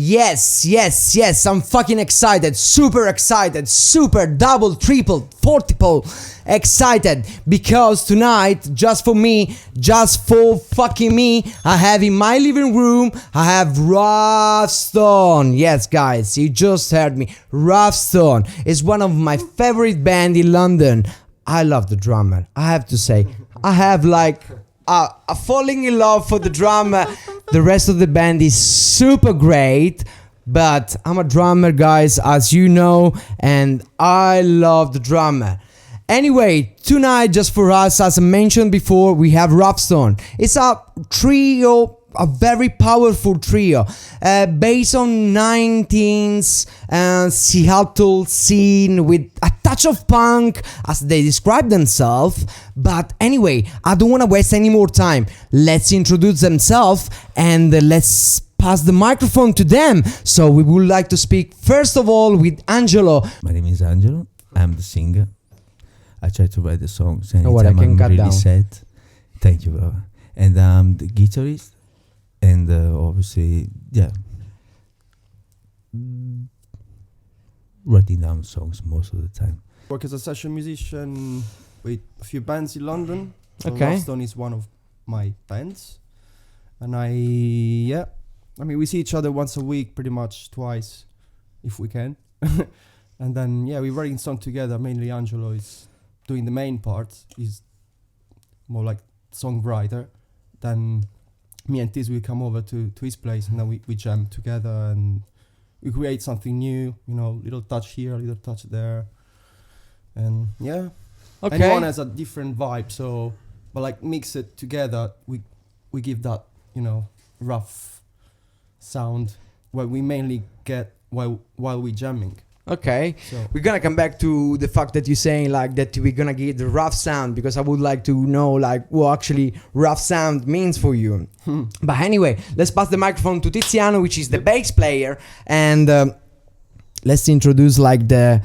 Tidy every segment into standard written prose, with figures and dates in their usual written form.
Yes, I'm fucking excited, super excited, super double, triple, fortiple excited, because tonight, just for me, just for fucking me, I have in my living room, I have Rough Stone. Yes, guys, you just heard me. Rough Stone is one of my favorite band in London. I love the drummer, I have to say. I have like a falling in love for the drummer. The rest of the band is super great, but I'm a drummer, guys, as you know, and I love the drummer. Anyway, tonight, just for us, as I mentioned before, we have Rough Stone. It's a trio, a very powerful trio, based on 19th Seattle scene with a touch of punk, as they describe themselves. But anyway, I don't want to waste any more time. Let's introduce themselves and let's pass the microphone to them. So we would like to speak first of all with Angelo. My name is Angelo. I'm the singer. I try to write the songs anytime I can I'm cut really down. sad. Thank you, brother. And I'm the guitarist. And obviously, writing down songs most of the time. Work as a session musician with a few bands in London. So Okay. Rough Stone is one of my bands. And we see each other once a week, pretty much twice, if we can. And then, we're writing songs together. Mainly Angelo is doing the main part. He's more like songwriter. Then me and Tiz will come over to his place, and then we jam together and we create something new, little touch here, little touch there. And Okay. anyone has a different vibe, but like mix it together, we give that, rough sound where we mainly get while we're jamming. Okay, So we're gonna come back to the fact that you're saying like that we're gonna get the rough sound, because I would like to know like what actually rough sound means for you. But anyway, let's pass the microphone to Tiziano, which is the bass player, and let's introduce like a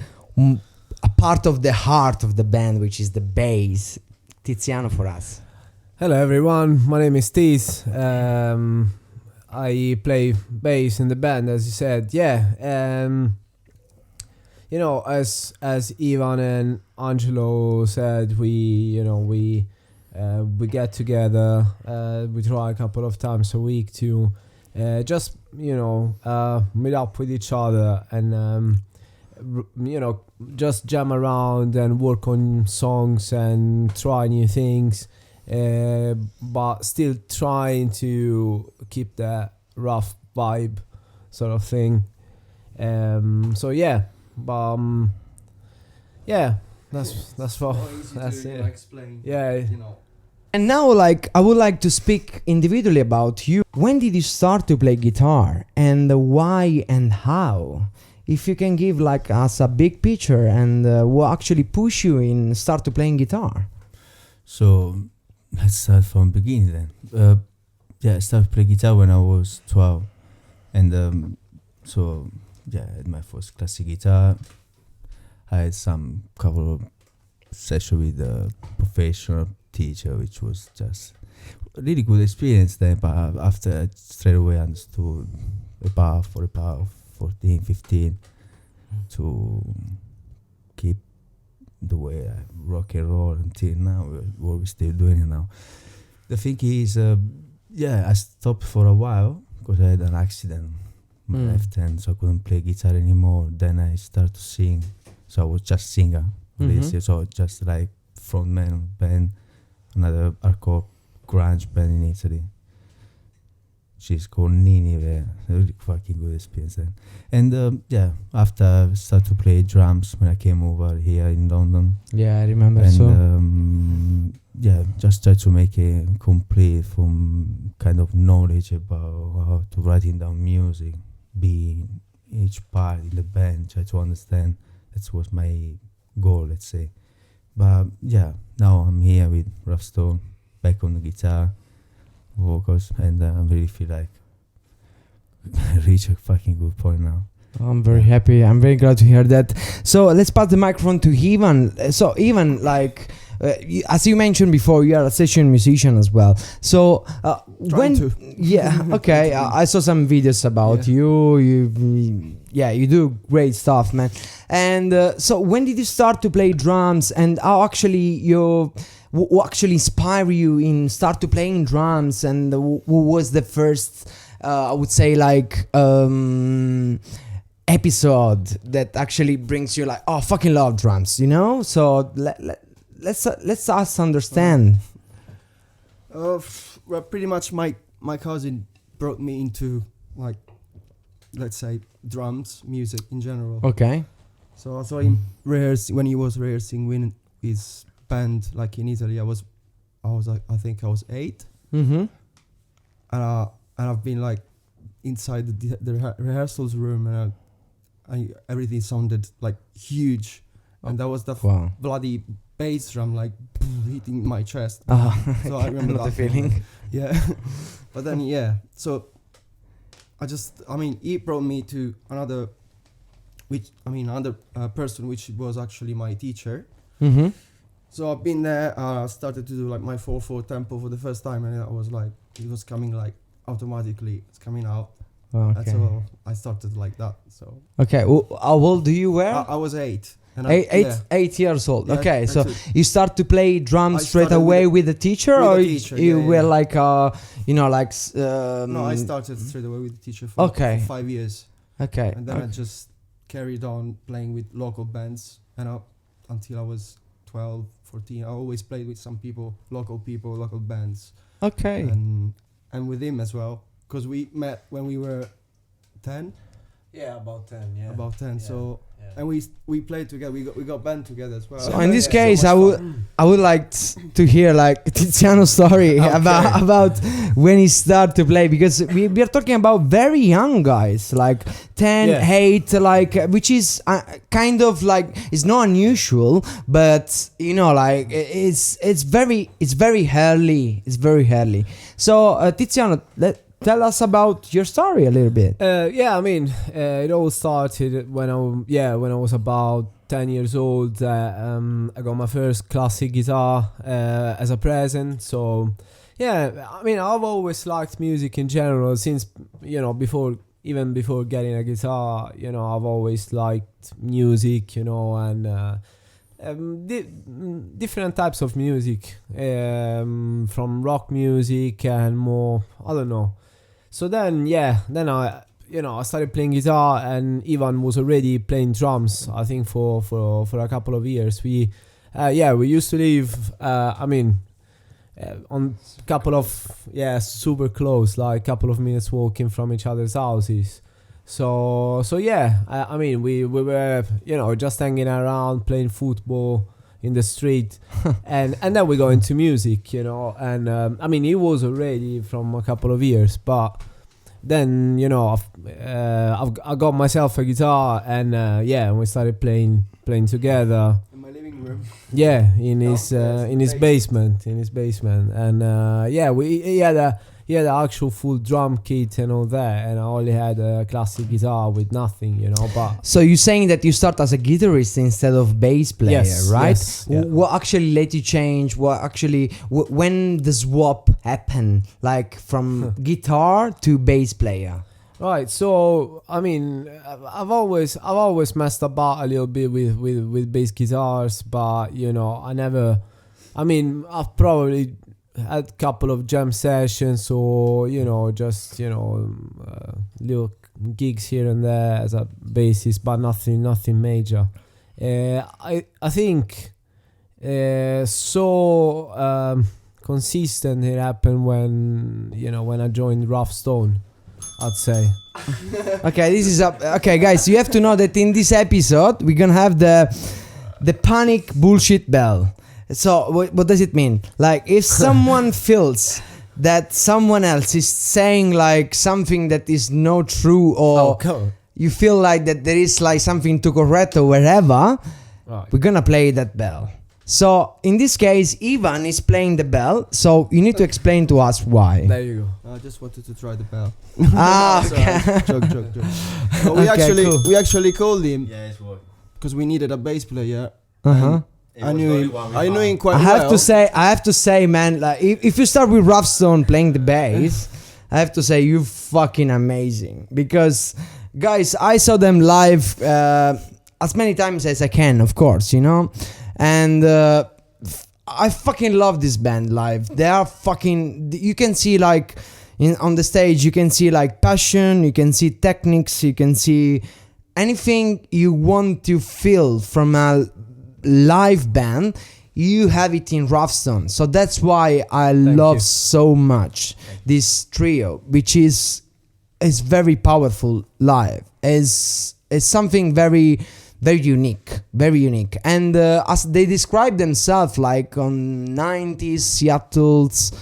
part of the heart of the band, which is the bass. Tiziano for us. Hello everyone, my name is Tiz. I play bass in the band, as you said. As Ivan and Angelo said, we get together. We try a couple of times a week to just meet up with each other and just jam around and work on songs and try new things, but still trying to keep that rough vibe sort of thing. That's what that's it. explain. Yeah. And now, like, I would like to speak individually about you. When did you start to play guitar, and why and how? If you can give like us a big picture and what actually pushed you in start to playing guitar. So let's start from the beginning then. I started playing guitar when I was 12. And I had my first classic guitar. I had some couple of sessions with a professional teacher, which was just a really good experience then. But after I straight away understood about 14, 15 to keep the way I rock and roll until now, what we're still doing now. The thing is, I stopped for a while because I had an accident. My left hand, so I couldn't play guitar anymore. Then I started to sing, so I was just singer. So just like frontman of band, another hardcore grunge band in Italy. She's called Nini. Really fucking good experience then. And after I started to play drums when I came over here in London. Yeah, I remember. And just try to make it complete from kind of knowledge about how to writing down music, be each part in the band, try to understand. That was my goal, let's say. But now I'm here with Rough Stone, back on the guitar, vocals, and I really feel like I reached a fucking good point now. I'm very happy. I'm very glad to hear that. So let's pass the microphone to Ivan. So Ivan, like, as you mentioned before, you are a session musician as well. So Trying to. yeah, okay, I saw some videos about you. You do great stuff, man. And so when did you start to play drums, and how actually what actually inspired you in start to playing drums, and who was the first I would say like episode that actually brings you like, oh, fucking love drums, you know? So let's us understand. Well, pretty much my cousin brought me into, like, let's say, drums, music in general. Okay. So I saw him rehearsing when he was rehearsing with his band, like in Italy. I was like, I think I was 8, Mm-hmm. and I've been like inside the rehearsals room, and everything sounded like huge, and that was the Wow. bloody bass drum like hitting my chest. So I remember Not that the feeling. Yeah. But then so he brought me to another person, which was actually my teacher. Mm-hmm. So I've been there. I started to do like my 4/4 tempo for the first time, and I was like, it was coming like automatically. It's coming out. And Okay. so I started like that. So Okay. How old do you were? I was 8. And 8 years old. Yeah, Okay, that's so it. you start to play drums I straight started away with with the teacher, with or the teacher, you yeah, were yeah. like like No, I started straight away with the teacher for Okay. 5 years. okay. And then I just carried on playing with local bands, and until I was 12, 14, I always played with some people, local bands, Okay. and with him as well, because we met when we were 10, Yeah, about 10. Yeah. about 10. So and we played together. We got band together as well. So in this Yeah, case, so I much would fun. I would like to hear like Tiziano's story Okay. about when he started to play, because we are talking about very young guys, like 10, Yeah. 8, like which is kind of like, it's not unusual, but you know, like it's very early. It's very early. So Tiziano, tell us about your story a little bit. Yeah, I mean, it all started when I was about 10 years old. I got my first classic guitar as a present. So, yeah, I mean, I've always liked music in general since, before getting a guitar. I've always liked music, and different types of music, from rock music and more, I don't know. So then I started playing guitar, and Ivan was already playing drums, I think for a couple of years. We used to live, on a couple of, super close, like couple of minutes walking from each other's houses. So we were, just hanging around, playing football in the street, and then we go into music, and he was already from a couple of years, but then I got myself a guitar, and we started playing together. In my living room. Yeah, in his basement, and he had an actual full drum kit and all that, and I only had a classic guitar with nothing, but So you're saying that you start as a guitarist instead of bass player, right? yes, yeah. What actually let you change? When the swap happened, like from guitar to bass player? Right, so I mean, I've always messed about a little bit with bass guitars, but I've probably had a couple of jam sessions, or little gigs here and there as a bassist, but nothing major. I think consistent it happened when I joined Rough Stone, I'd say. Okay, this is okay, guys. You have to know that in this episode we're gonna have the panic bullshit bell. So what does it mean? Like, if someone feels that someone else is saying like something that is not true, or you feel like that there is like something to correct or wherever, Right. we're gonna play that bell. So in this case, Ivan is playing the bell. So you need to explain to us why. There you go. I just wanted to try the bell. Okay. Joke. But Okay, cool. we actually called him Yeah, it's working. because we needed a bass player. Uh-huh. I knew him quite I well. have to say, man, like if you start with Rough Stone playing the bass, I have to say you're fucking amazing. Because, guys, I saw them live as many times as I can, of course, you know, and I fucking love this band live. They are fucking. You can see like on the stage, you can see like passion, you can see techniques, you can see anything you want to feel from a live band, you have it in Rough Stone. So that's why I love you. so much this trio, which is very powerful live. Is something very unique, and as they describe themselves like on 90s Seattle's,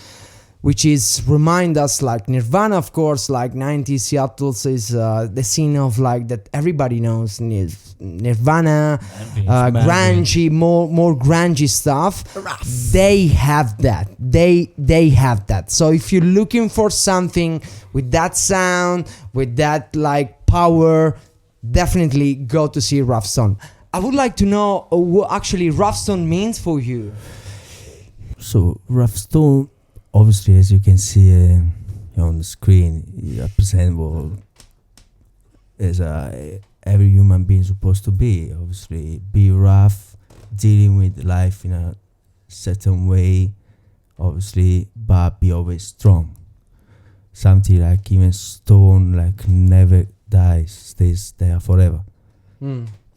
which is remind us like Nirvana, of course, like 90s Seattle's is the scene of like that everybody knows, Nirvana, grungy, more grungy stuff. They have that. They have that. So if you're looking for something with that sound, with that like power, definitely go to see Rough Stone. I would like to know what actually Rough Stone means for you. So Rough Stone, obviously, as you can see on the screen, it represents what is every human being supposed to be. Obviously, be rough, dealing with life in a certain way, obviously, but be always strong. Something like even stone, like never dies, stays there forever.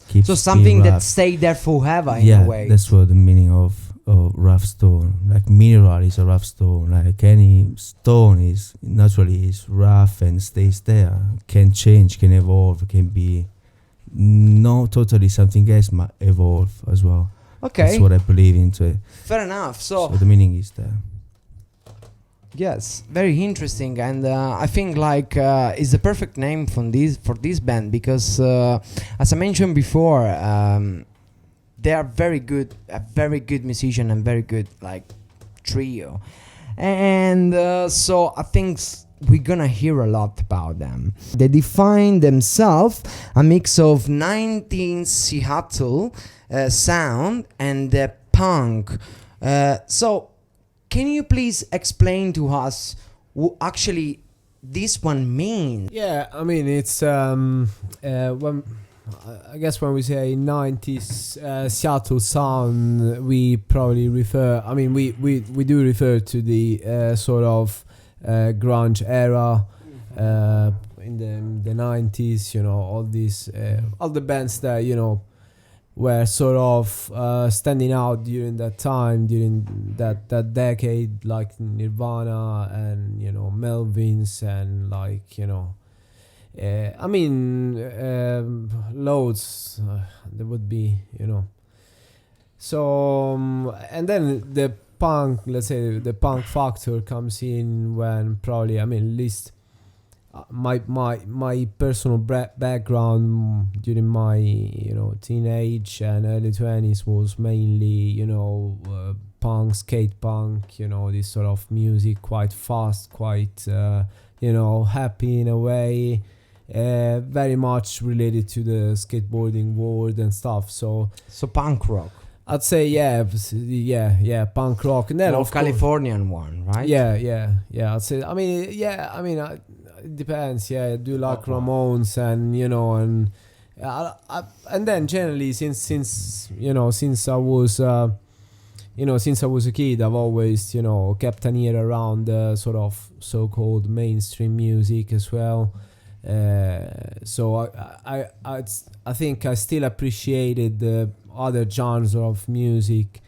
Keeps So something being that rough. stay there forever in Yeah, a way. that's what the meaning of rough stone. Like mineral is a rough stone. Like any stone is naturally is rough and stays there. Can change, can evolve, can be not totally something else, but evolve as well. Okay, That's what I believe into. fair enough. So the meaning is there. Yes, very interesting, and I think like is the perfect name for this band because, as I mentioned before, they are very good, a very good musician and very good like trio, and so I think we're gonna hear a lot about them. They define themselves a mix of 19 Seattle sound and punk. So. Can you please explain to us what actually this one means? Yeah, I mean it's when I guess when we say 90s Seattle sound, we probably refer. I mean we do refer to the sort of grunge era in the 90s. You know, all these all the bands that you know were sort of standing out during that time, during that decade, like Nirvana and you know Melvins and like you know I mean loads there would be, you know. So and then the punk, let's say the punk factor comes in when probably, I mean, at least my personal background during my, you know, teenage and early 20s was mainly, you know, punk, skate punk, you know, this sort of music, quite fast, quite you know, happy in a way, very much related to the skateboarding world and stuff. So punk rock. I'd say yeah, punk rock, and then Or of course, Californian one, right? yeah. I'd say. I mean, it depends. Yeah, I do like Ramones, and you know, and and then generally since I was a kid, I've always, you know, kept an ear around the sort of so-called mainstream music as well. So I think I still appreciated the other genres of music,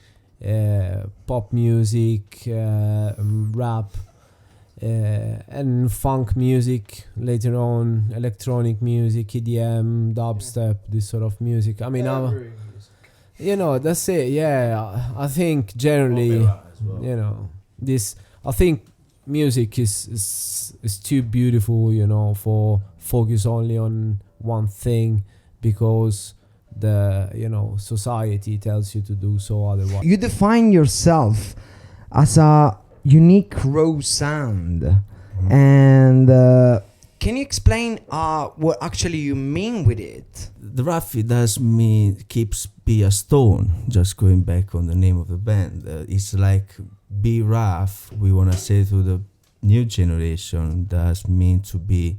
pop music, rap, and funk music, later on electronic music, EDM, dubstep, this sort of music. I mean, you know, that's it. Yeah, I think generally, you know, this. I think music is too beautiful, you know, for focus only on one thing, because the, you know, society tells you to do so otherwise. You define yourself as a unique raw sound, and can you explain what actually you mean with it? The rough, it does mean keeps be a stone. Just going back on the name of the band, it's like be rough. We wanna say to the new generation, does mean to be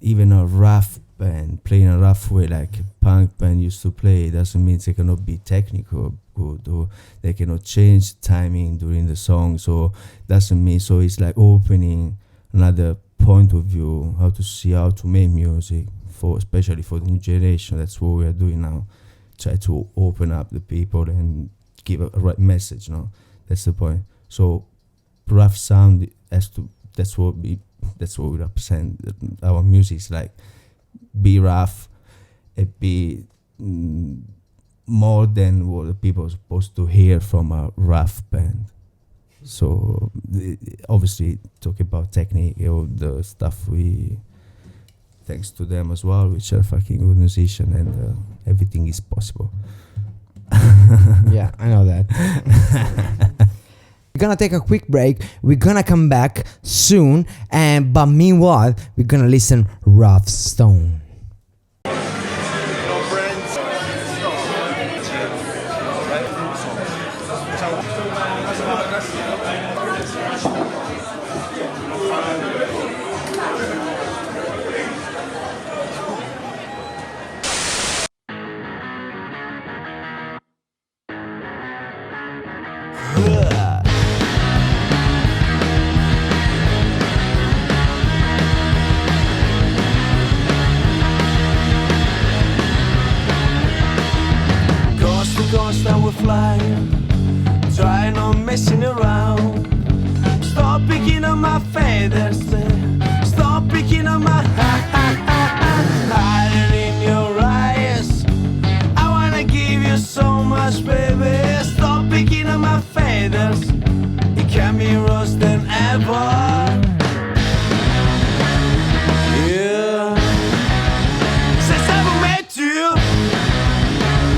even a rough band, playing a rough way like a punk band used to play. Doesn't mean they cannot be technical good, or they cannot change timing during the songs, or doesn't mean, so it's like opening another point of view, how to see how to make music for, especially for the new generation. That's what we are doing now, try to open up the people and give a right message, no? That's the point. So rough sound has to, that's what we represent. Our music is like be rough and be more than what the people are supposed to hear from a rough band. So obviously talk about technique, all the stuff we, thanks to them as well, which are fucking good musicians, and everything is possible. Yeah, I know that. We're gonna take a quick break. We're gonna come back soon, but meanwhile, we're gonna listen Rough Stone. Coast that we're flying, try not messing around. Stop picking up my feathers, stop picking up my hiding in your eyes. I wanna give you so much, baby. Stop picking up my feathers, it can be worse than ever. Yeah, since I ever met you,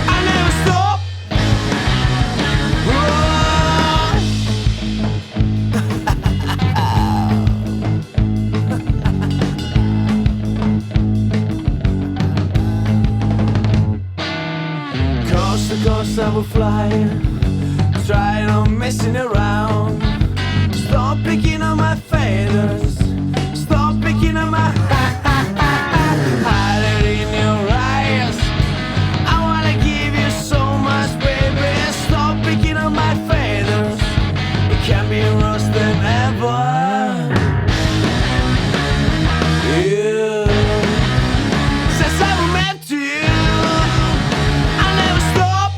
I never stop. Coast to coast I will fly, try not messing around. Stop picking on my feathers, stop picking on my hiding in your eyes. I wanna give you so much, baby. Stop picking on my feathers, it can be worse than ever. Yeah, since I met you, I never stop.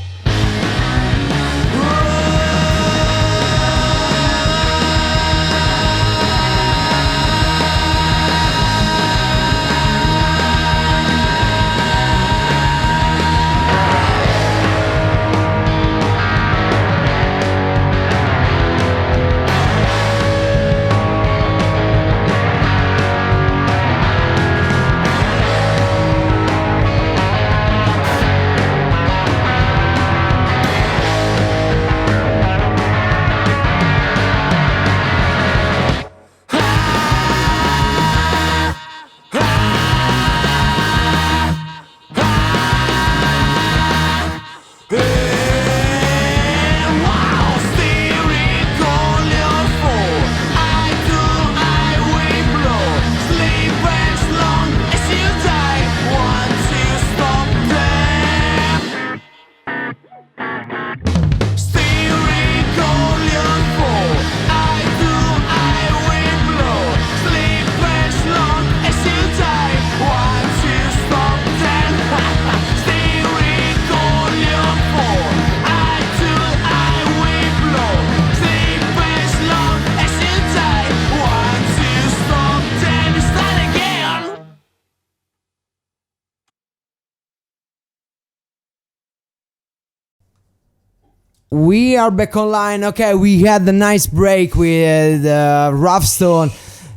We are back online. Okay, we had a nice break with Rough Stone.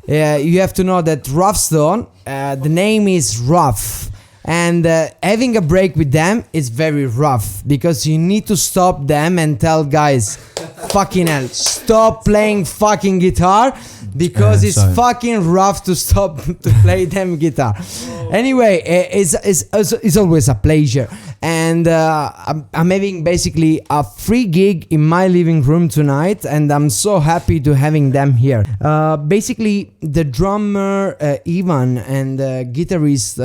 You have to know that Rough Stone, the name is rough, and having a break with them is very rough because you need to stop them and tell guys, Fucking hell, stop playing fucking guitar because it's sorry. fucking rough to stop to play them guitar. Anyway, it's always a pleasure, and I'm having basically a free gig in my living room tonight, and I'm so happy to having them here. Basically, the drummer Ivan and guitarist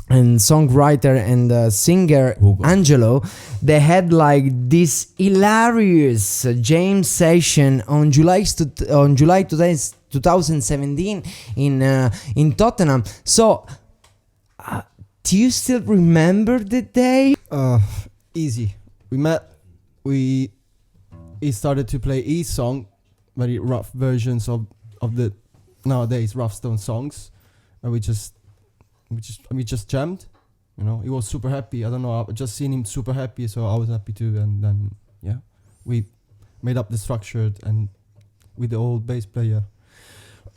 and songwriter and singer Hugo. Angelo, they had like this hilarious jam session on July 2017 in Tottenham. So, do you still remember the day? Easy. We met. He started to play his song, very rough versions of the nowadays Rough Stone songs, and we just jammed. You know, he was super happy. I don't know. I just seen him super happy, so I was happy too. And then we made up the structure and with the old bass player.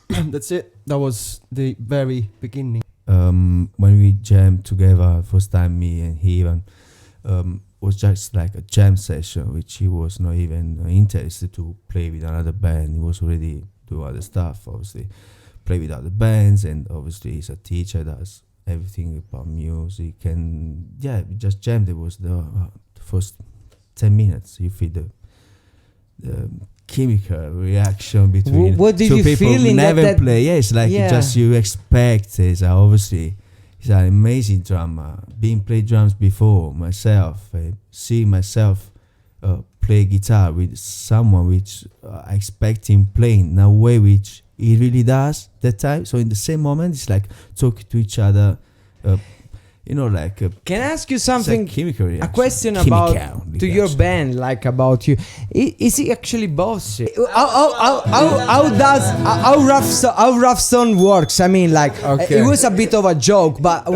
That's it. That was the very beginning. When we jammed together first time, me and he even was just like a jam session, which he was not even interested to play with another band. He was already do other stuff, obviously play with other bands, and obviously he's a teacher, does everything about music, and we just jammed. It was the first 10 minutes you feel the chemical reaction between What did two you people feel who in never that play. It's like just you expect. It's obviously he's an amazing drummer. Being played drums before myself, seeing myself play guitar with someone which I expect him playing in a way which he really does that time. So in the same moment, it's like talking to each other. Can I ask you something? Chemical reaction. A question about to your band, like about you. Is he actually bossy? How Rough Stone works? I mean, like it was a bit of a joke, but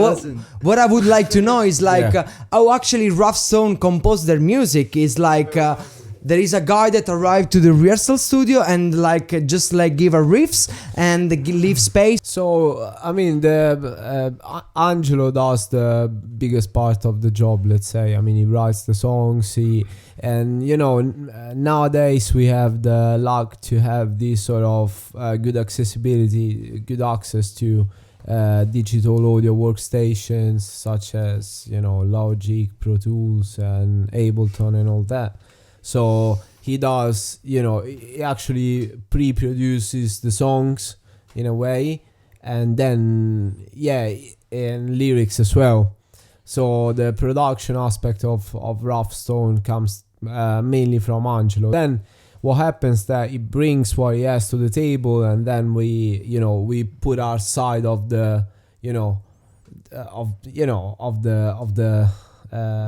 what I would like to know is like how actually Rough Stone compose their music. Is like there is a guy that arrived to the rehearsal studio and just give a riffs and leave space. So I mean, the Angelo does the biggest part of the job. Let's say. I mean, he writes the songs. Nowadays we have the luck to have this sort of good accessibility, good access to digital audio workstations such as Logic, Pro Tools, and Ableton, and all that. So he does, he actually pre-produces the songs in a way, and then and lyrics as well. So the production aspect of Rough Stone comes mainly from Angelo. Then what happens that he brings what he has to the table, and then we put our side of the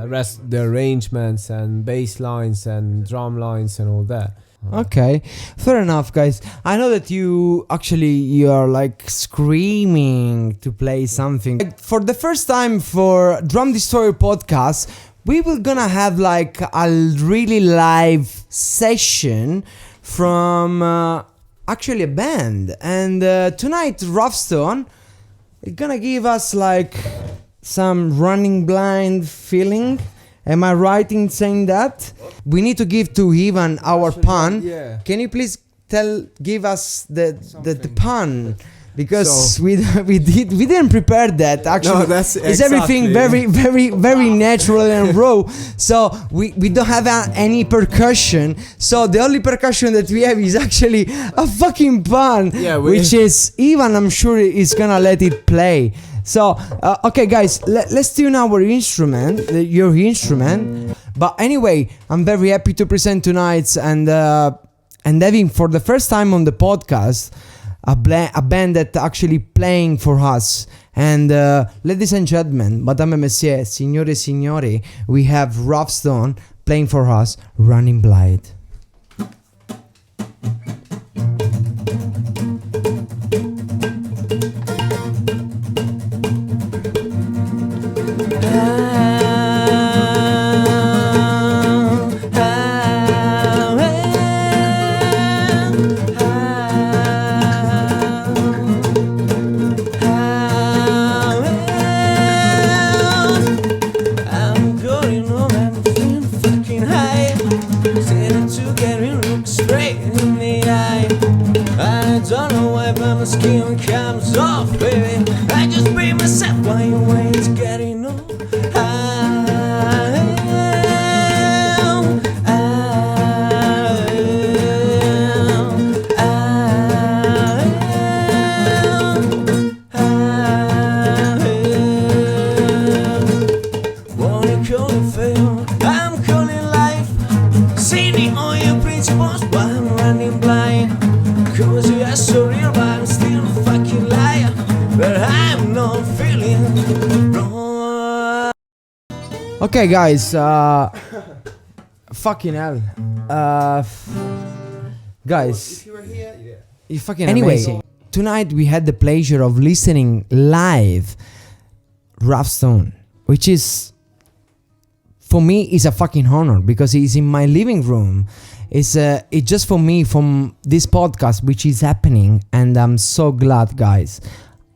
rest, the arrangements and bass lines and drum lines and all that. Okay, fair enough, guys. I know that you are like screaming to play something. For the first time for DrumDestroyer podcast, we were gonna have like a really live session from actually a band, and tonight Rough Stone is gonna give us like some Running Blind feeling. Am I right in saying that? We need to give to Ivan our pun. Yeah. Can you please give us the pun? Because we didn't prepare that actually. No, that's it's everything exactly. very natural and raw. So we don't have any percussion. So the only percussion that we have is actually a fucking pun, which is Ivan. I'm sure is gonna let it play. So okay, guys, let's tune our instrument, your instrument. But anyway, I'm very happy to present tonight's and having for the first time on the podcast a band that actually playing for us. And ladies and gentlemen, madame et messieurs, signore e signori, we have Rough Stone playing for us Running Blind. I'm going home and feeling fucking high. Say response, but I'm running blind. Cause you are so real, but I'm still a fucking liar. But I'm not feeling wrong. Okay, guys. Fucking hell. Guys. If you were here, yeah. You fucking amazing. Tonight we had the pleasure of listening live Rough Stone, which is, for me, is a fucking honor because he's in my living room. It's just for me from this podcast which is happening, and I'm so glad, guys.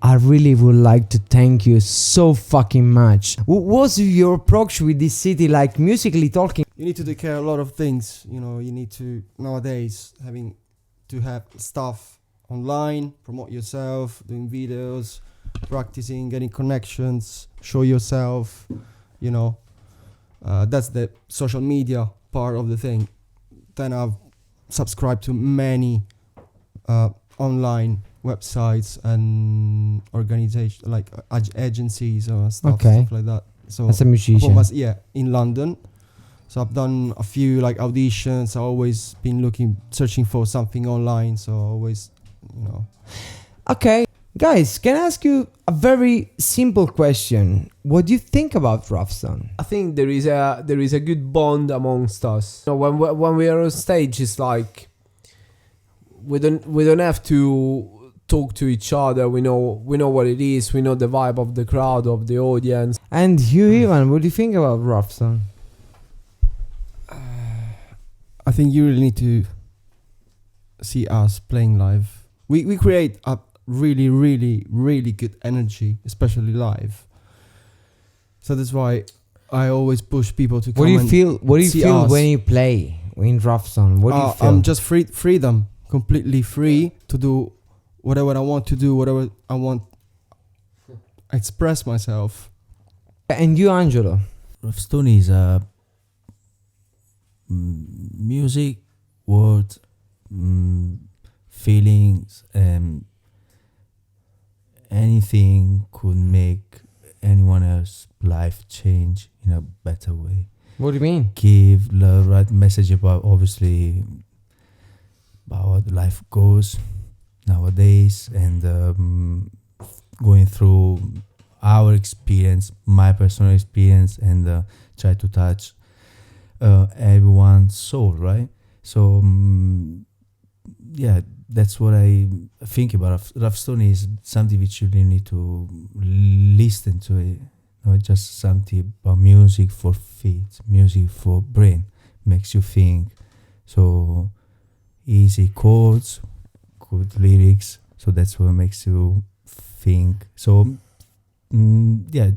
I really would like to thank you so fucking much. What was your approach with this city, like musically talking? You need to take care of a lot of things. You know, you need to nowadays having to have stuff online, promote yourself, doing videos, practicing, getting connections, show yourself. You know, that's the social media part of the thing. Then I've subscribed to many online websites and organizations like agencies or stuff like that. So as a musician, in London. So I've done a few like auditions. I've always been searching for something online. So always, you know. Okay, guys, can I ask you a very simple question? What do you think about Rough Stone? I think there is a good bond amongst us. You know, when we are on stage, it's like we don't have to talk to each other. We know what it is. We know the vibe of the crowd, of the audience. And you, Ivan, what do you think about Rough Stone? I think you really need to see us playing live. We create a really, really, really good energy, especially live. So that's why I always push people to come. What do you feel us. when you play in Rough Stone? What do you feel? I'm just freedom, completely free to do whatever I want to do, whatever I want. Express myself. And you, Angelo? Rough Stone is music, words, feelings, anything could make anyone else's life change in a better way. What do you mean? Give the right message about, obviously, about how life goes nowadays, and going through our experience, my personal experience, and try to touch everyone's soul, right? So yeah, that's what I think about. Rough Stone is something which you really need to listen to it, not just something about music for feet, music for brain, makes you think. So easy chords, good lyrics, so that's what makes you think. So yeah,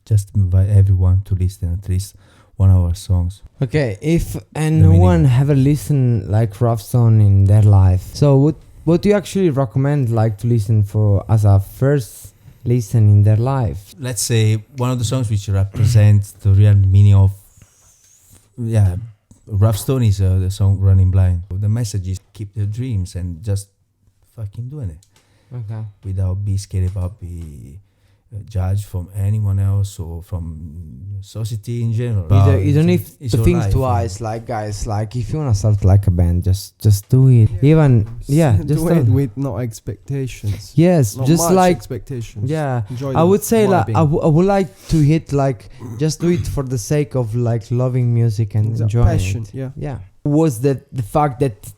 just invite everyone to listen at least one of our songs. Okay, if anyone have a listen like Rough Stone in their life, so what do you actually recommend like to listen for as a first listen in their life? Let's say one of the songs which represent the real meaning of Rough Stone is the song Running Blind. The message is keep the dreams and just fucking doing it. Okay. Without being scared about being judged from anyone else or from society in general. You don't need to think twice, like guys. Like if you wanna start like a band, just do it. Just do it with no expectations. Yes, Not just much like expectations. yeah. Enjoy I would say like vibing. I would like to hit like just do it for the sake of like loving music and It's a enjoying passion, it. yeah. Yeah. Was that the fact that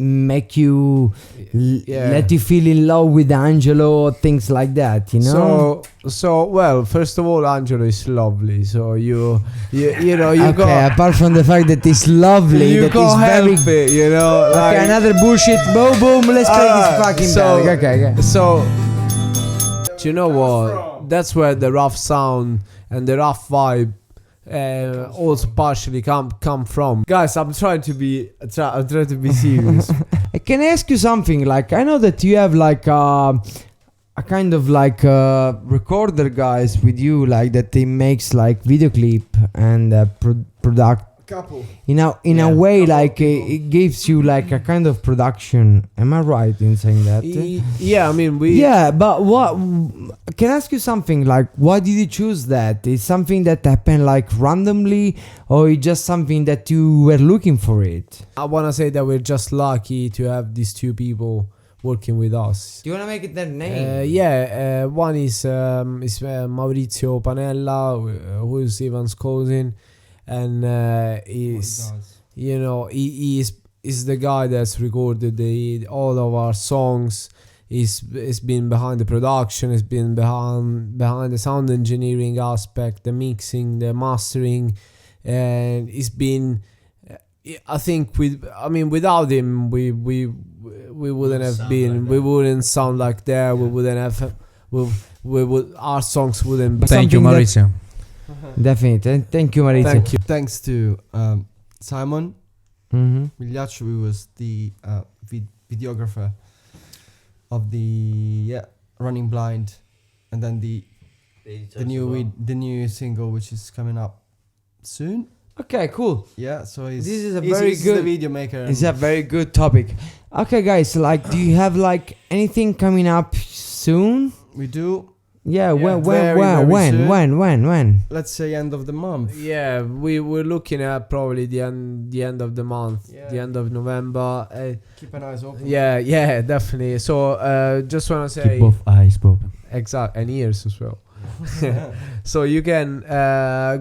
make you Yeah. let you feel in love with Angelo or things like that, you know? So well, first of all, Angelo is lovely. So you know you Okay, apart from the fact that it's lovely, you that can't is very help it, you know. okay, Like, another bullshit. Boom, boom. Let's play this fucking so- bag. Okay. So, do you know what? That's where the rough sound and the rough vibe also partially come from. Guys, I'm trying to be serious. Can I ask you something? Like, I know that you have like a kind of like recorder guys with you, like that he makes like video clip and Couple. in a Yeah. way Couple of like it gives you like a kind of production. Am I right in saying that? Yeah, I mean we. Yeah, but what can I ask you something? Like, why did you choose that? Is something that happened like randomly, or it's just something that you were looking for it? I wanna say that we're just lucky to have these two people working with us. Do you wanna make it their name? Yeah, one is Maurizio Panella, who is Ivan's cousin, and is he is the guy that's recorded all of our songs. He's been behind the production. He's been behind the sound engineering aspect, the mixing, the mastering, and he's been. I think without him, we wouldn't have been. We wouldn't sound like that. We wouldn't have. We would. Our songs wouldn't. Be Thank you, Something that- Maurizio. Definitely. Thank you, Maurizio. Thank you. Thanks to Simon Mm-hmm. Migliaccio, who was the videographer of the Running Blind, and then the new single which is coming up soon. Okay, cool. Yeah, so This is a he's very the good- video maker. It's a very good topic. Okay, guys, like, do you have like anything coming up soon? We do. Yeah, very, when? soon. Let's say end of the month. Yeah, we're looking at probably the end of the month, Yeah. the end of November. Keep an eyes open. Yeah, definitely. So just wanna say Keep both eyes open. exact and ears as well. So you can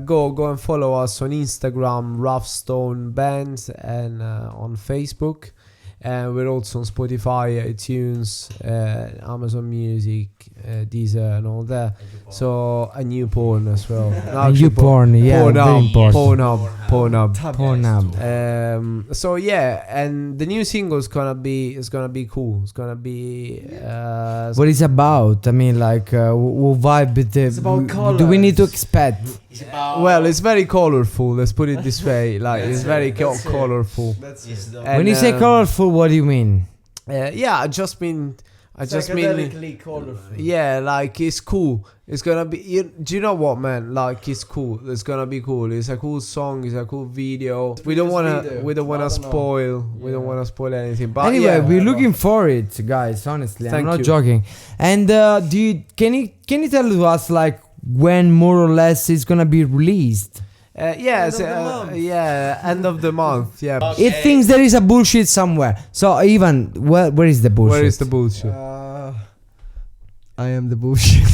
go and follow us on Instagram, Rough Stone Band, and on Facebook. And we're also on Spotify, iTunes, Amazon Music, Deezer, and all that. So a new porn as well. You porn, yeah, very important. Pornhub. So yeah, and the new single is gonna be cool. It's gonna be What is about? I mean, like, what vibe? It's about do we need to colours. expect? well, it's very colorful. Let's put it this way. Like it's very colorful. That's When you say colorful, what do you mean? yeah, I just mean. colorful. Yeah, like it's cool. It's gonna be. Do you know what, man? Like it's cool. It's gonna be cool. It's a cool song. It's a cool video. We don't wanna. video. We don't wanna I don't know. spoil. We don't Yeah. wanna spoil anything. But Anyway, yeah, we're looking for it, guys. Honestly, I'm Thank not you. joking. And can you tell us like when more or less it's gonna be released? yes, End of the month. yeah, end of the month. Yeah. It thinks there is a bullshit somewhere. So Ivan, where is the bullshit? Where is the bullshit? I am the bullshit.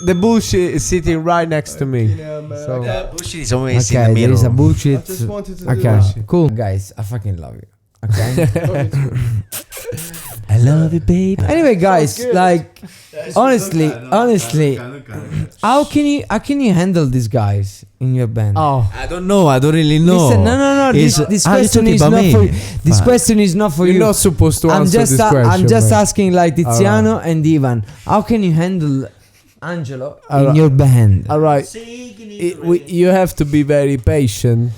The bullshit is sitting right next to me. So Bullshit is always in Okay, the there middle. is a I bullshit. just wanted to Okay, do cool, guys. I fucking love you. Okay. I love it, baby. Anyway, guys, like, honestly, how can you handle these guys in your band? oh, I don't know. I don't really know. Listen, no. This It's- question you're is talking not about for me. you. This Fine. question is not for you're you. not supposed to I'm answer just this question. I'm just man. asking like Tiziano and Ivan. How can you handle Angelo in Alright. your band? All right. You have to be very patient.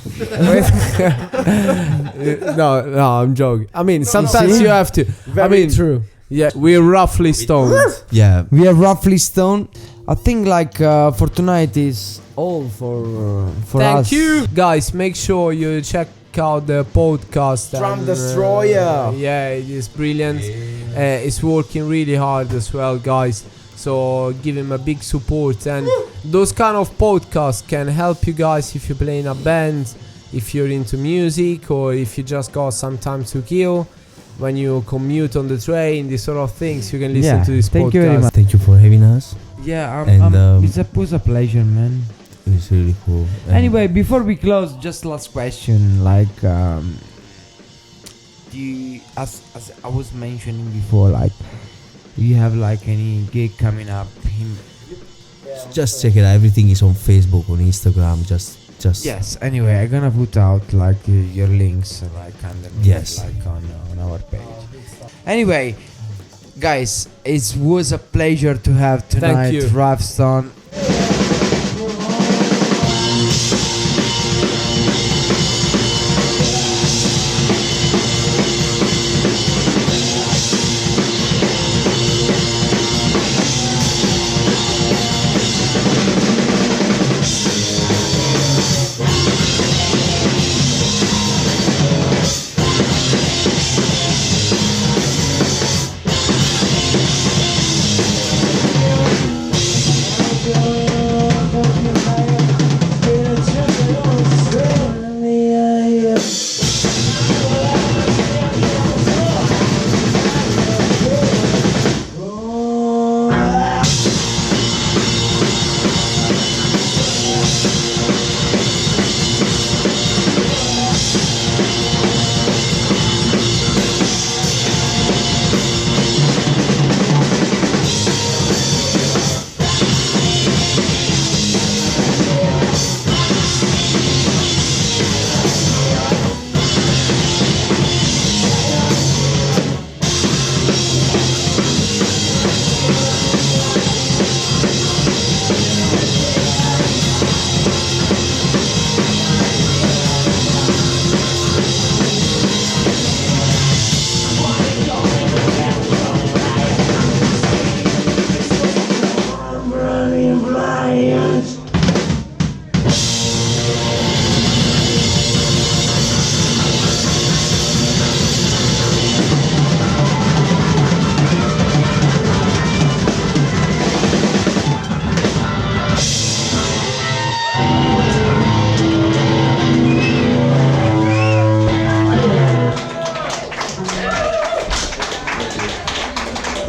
no, I'm joking. I mean, sometimes See? you have to. I mean, true. yeah, we're roughly stoned. Yeah. We are roughly stoned. I think like for tonight is all for Thank us. you, guys. Make sure you check out the podcast. DrumDestroyer. Yeah, it is brilliant. It's working really hard as well, guys. So give him a big support, and those kind of podcasts can help you guys if you play in a band, if you're into music, or if you just got some time to kill. When you commute on the train, these sort of things, you can listen Yeah, to this thank podcast. you very much. Thank you for having us. Yeah, And, it was a pleasure, man. It was really cool. And Anyway, before we close, just last question. Like, do you, as I was mentioning before, like, do you have like any gig coming up? just check it out. Everything is on Facebook, on Instagram. Just. Yes. Anyway, I'm gonna put out like your links, like underneath, Yes. like on our page. Anyway, guys, it was a pleasure to have tonight, you. Ravstone.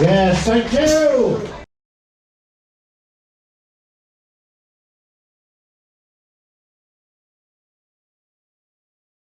Yes, thank you.